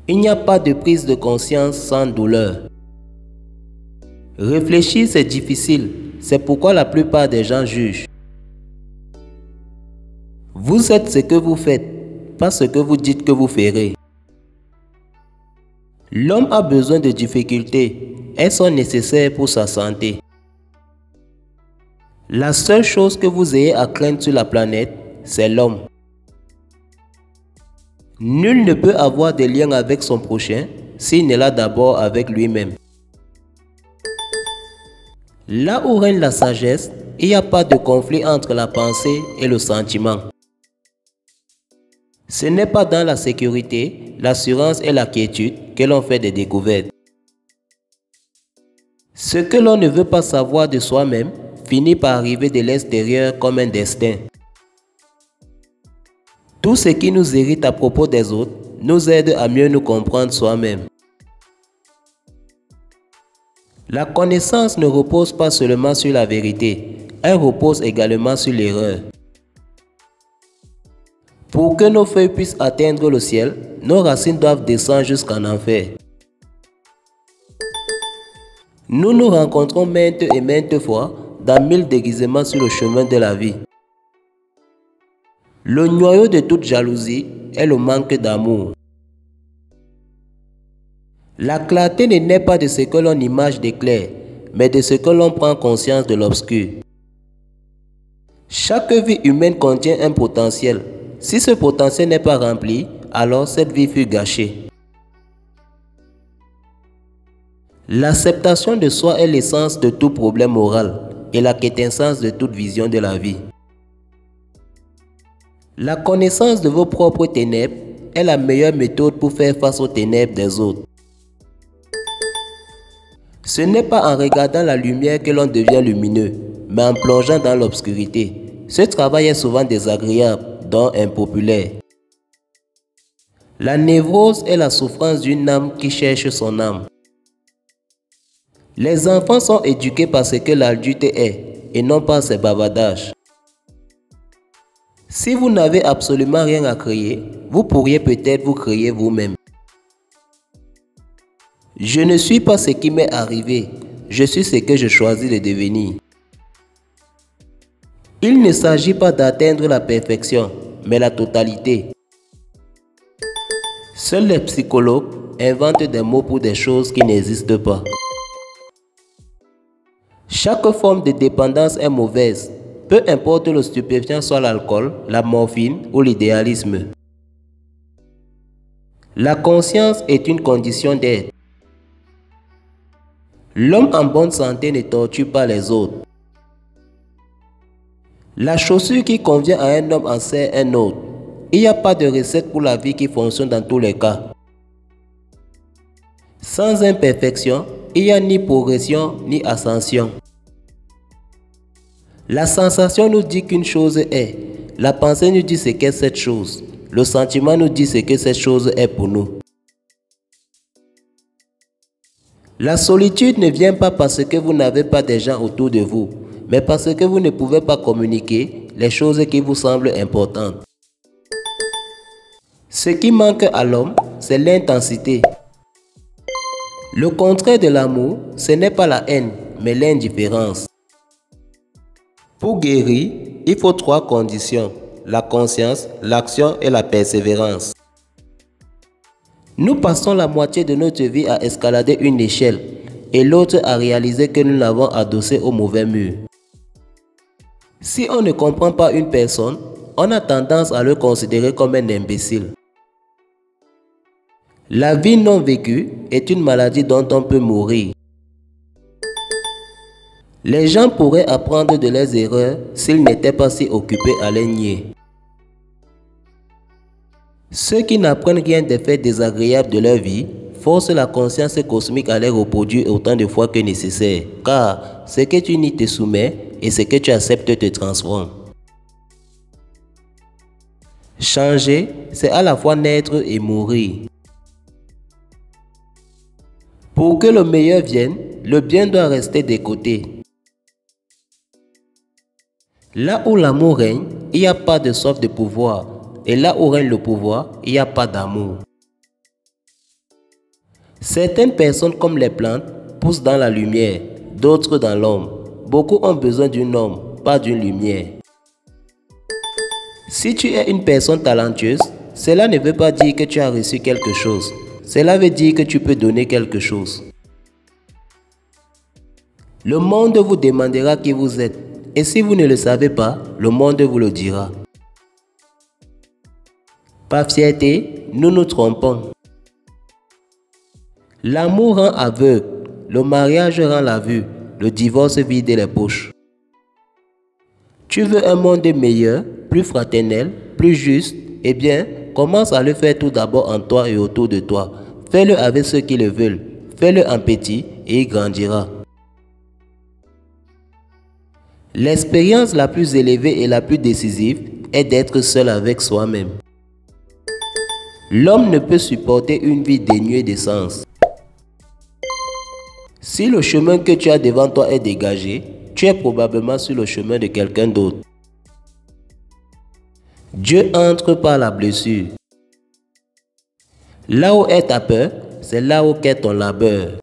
Il n'y a pas de prise de conscience sans douleur. Réfléchir, c'est difficile. C'est pourquoi la plupart des gens jugent. Vous êtes ce que vous faites, pas ce que vous dites que vous ferez. L'homme a besoin de difficultés. Elles sont nécessaires pour sa santé. La seule chose que vous ayez à craindre sur la planète, c'est l'homme. Nul ne peut avoir de lien avec son prochain s'il n'est là d'abord avec lui-même. Là où règne la sagesse, il n'y a pas de conflit entre la pensée et le sentiment. Ce n'est pas dans la sécurité, l'assurance et la quiétude que l'on fait des découvertes. Ce que l'on ne veut pas savoir de soi-même finit par arriver de l'extérieur comme un destin. Tout ce qui nous irrite à propos des autres nous aide à mieux nous comprendre soi-même. La connaissance ne repose pas seulement sur la vérité, elle repose également sur l'erreur. Pour que nos feuilles puissent atteindre le ciel, nos racines doivent descendre jusqu'en enfer. Nous nous rencontrons maintes et maintes fois dans 1000 déguisements sur le chemin de la vie. Le noyau de toute jalousie est le manque d'amour. La clarté ne naît pas de ce que l'on image d'éclair, mais de ce que l'on prend conscience de l'obscur. Chaque vie humaine contient un potentiel. Si ce potentiel n'est pas rempli, alors cette vie fut gâchée. L'acceptation de soi est l'essence de tout problème moral et la quintessence de toute vision de la vie. La connaissance de vos propres ténèbres est la meilleure méthode pour faire face aux ténèbres des autres. Ce n'est pas en regardant la lumière que l'on devient lumineux, mais en plongeant dans l'obscurité. Ce travail est souvent désagréable, donc impopulaire. La névrose est la souffrance d'une âme qui cherche son âme. Les enfants sont éduqués par ce que l'adulte est, et non par ses bavardages. Si vous n'avez absolument rien à créer, vous pourriez peut-être vous créer vous-même. Je ne suis pas ce qui m'est arrivé, je suis ce que je choisis de devenir. Il ne s'agit pas d'atteindre la perfection, mais la totalité. Seuls les psychologues inventent des mots pour des choses qui n'existent pas. Chaque forme de dépendance est mauvaise, peu importe le stupéfiant soit l'alcool, la morphine ou l'idéalisme. La conscience est une condition d'être. L'homme en bonne santé ne torture pas les autres. La chaussure qui convient à un homme en sert un autre. Il n'y a pas de recette pour la vie qui fonctionne dans tous les cas. Sans imperfection, il n'y a ni progression ni ascension. La sensation nous dit qu'une chose est. La pensée nous dit ce qu'est cette chose. Le sentiment nous dit ce que cette chose est pour nous. La solitude ne vient pas parce que vous n'avez pas des gens autour de vous, mais parce que vous ne pouvez pas communiquer les choses qui vous semblent importantes. Ce qui manque à l'homme, c'est l'intensité. Le contraire de l'amour, ce n'est pas la haine, mais l'indifférence. Pour guérir, il faut 3 conditions, la conscience, l'action et la persévérance. Nous passons la moitié de notre vie à escalader une échelle et l'autre à réaliser que nous l'avons adossée au mauvais mur. Si on ne comprend pas une personne, on a tendance à le considérer comme un imbécile. La vie non vécue est une maladie dont on peut mourir. Les gens pourraient apprendre de leurs erreurs s'ils n'étaient pas si occupés à les nier. Ceux qui n'apprennent rien des faits désagréables de leur vie forcent la conscience cosmique à les reproduire autant de fois que nécessaire, car ce que tu n'y te soumets et ce que tu acceptes te transforme. Changer, c'est à la fois naître et mourir. Pour que le meilleur vienne, le bien doit rester des côtés. Là où l'amour règne, il n'y a pas de soif de pouvoir. Et là où règne le pouvoir, il n'y a pas d'amour. Certaines personnes comme les plantes poussent dans la lumière, d'autres dans l'ombre. Beaucoup ont besoin d'une ombre, pas d'une lumière. Si tu es une personne talentueuse, cela ne veut pas dire que tu as reçu quelque chose. Cela veut dire que tu peux donner quelque chose. Le monde vous demandera qui vous êtes. Et si vous ne le savez pas, le monde vous le dira. Par fierté, nous nous trompons. L'amour rend aveugle, le mariage rend la vue, le divorce vide les poches. Tu veux un monde meilleur, plus fraternel, plus juste? Eh bien, commence à le faire tout d'abord en toi et autour de toi. Fais-le avec ceux qui le veulent. Fais-le en petit et il grandira. L'expérience la plus élevée et la plus décisive est d'être seul avec soi-même. L'homme ne peut supporter une vie dénuée de sens. Si le chemin que tu as devant toi est dégagé, tu es probablement sur le chemin de quelqu'un d'autre. Dieu entre par la blessure. Là où est ta peur, c'est là où est ton labeur.